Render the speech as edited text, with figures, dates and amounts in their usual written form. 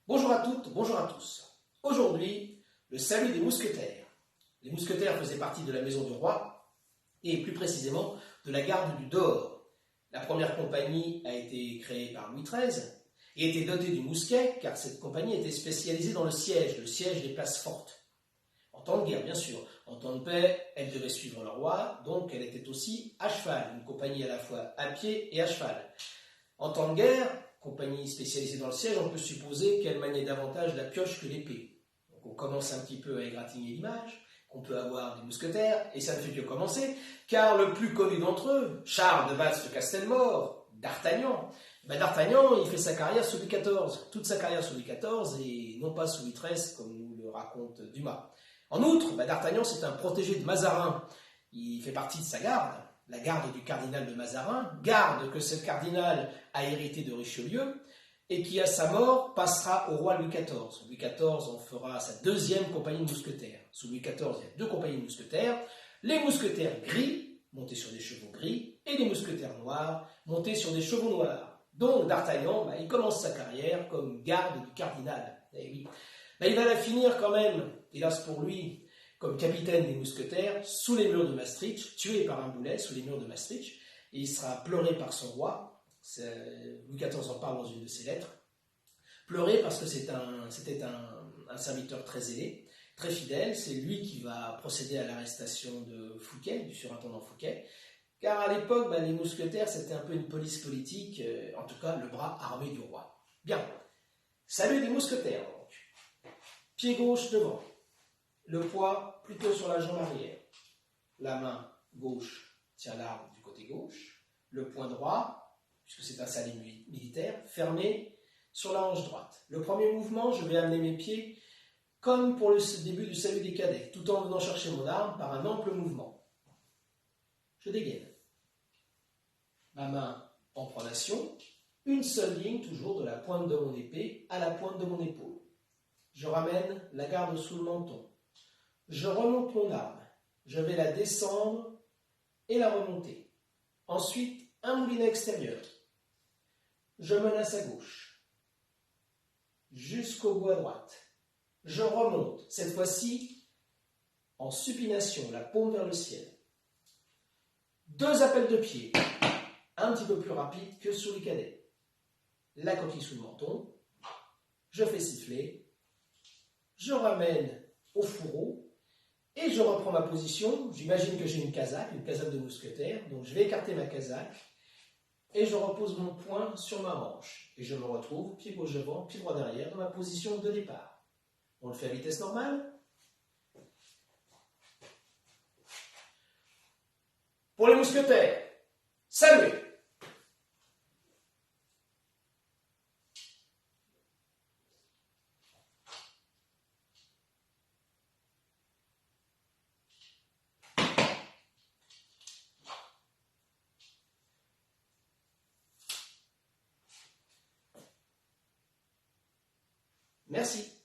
Bonjour à toutes, bonjour à tous. Aujourd'hui, le salut des mousquetaires. Les mousquetaires faisaient partie de la maison du roi et plus précisément de la garde du Dore. La première compagnie a été créée par Louis XIII et était dotée du mousquet car cette compagnie était spécialisée dans le siège des places fortes. En temps de guerre, bien sûr. En temps de paix, elle devait suivre le roi, donc elle était aussi à cheval, une compagnie à la fois à pied et à cheval. En temps de guerre, compagnie spécialisée dans le siège, on peut supposer qu'elle maniait davantage la pioche que l'épée. Donc on commence un petit peu à égratigner l'image, qu'on peut avoir des mousquetaires, et ça ne fait que commencer, car le plus connu d'entre eux, Charles de Batz de Castelmore, D'Artagnan, D'Artagnan, il fait sa carrière sous Louis XIV, toute sa carrière sous Louis XIV, et non pas sous Louis XIII, comme nous le raconte Dumas. En outre, D'Artagnan, c'est un protégé de Mazarin. Il fait partie de sa garde, la garde du cardinal de Mazarin, garde que ce cardinal a hérité de Richelieu, et qui, à sa mort, passera au roi Louis XIV. Louis XIV en fera sa deuxième compagnie de mousquetaires. Sous Louis XIV, il y a deux compagnies de mousquetaires. Les mousquetaires gris, montés sur des chevaux gris, et les mousquetaires noirs, montés sur des chevaux noirs. Donc D'Artagnan, il commence sa carrière comme garde du cardinal. Et oui. Il va la finir quand même, hélas pour lui, comme capitaine des mousquetaires, sous les murs de Maastricht, tué par un boulet sous les murs de Maastricht, et il sera pleuré par son roi. Louis XIV en parle dans une de ses lettres. Pleuré parce que c'était un serviteur très zélé, très fidèle. C'est lui qui va procéder à l'arrestation de Fouquet, du surintendant Fouquet, car à l'époque, les mousquetaires, c'était un peu une police politique, en tout cas le bras armé du roi. Bien, salut des mousquetaires donc. Pied gauche devant, le poids plutôt sur la jambe arrière. La main gauche tient l'arme du côté gauche. Le poing droit, puisque c'est un salut militaire, fermé sur la hanche droite. Le premier mouvement, je vais amener mes pieds comme pour le début du salut des cadets, tout en venant chercher mon arme par un ample mouvement. Je dégaine. Ma main en pronation, une seule ligne toujours de la pointe de mon épée à la pointe de mon épaule. Je ramène la garde sous le menton. Je remonte mon arme. Je vais la descendre et la remonter. Ensuite, un moulinet extérieur. Je menace à gauche. Jusqu'au bout à droite. Je remonte, cette fois-ci, en supination, la paume vers le ciel. Deux appels de pied, un petit peu plus rapide que sous les cadets. La coquille sous le menton. Je fais siffler. Je ramène au fourreau. Et je reprends ma position, j'imagine que j'ai une casaque de mousquetaire, donc je vais écarter ma casaque, et je repose mon poing sur ma hanche. Et je me retrouve, pied gauche devant, pied droit derrière, dans ma position de départ. On le fait à vitesse normale. Pour les mousquetaires, saluez! Merci.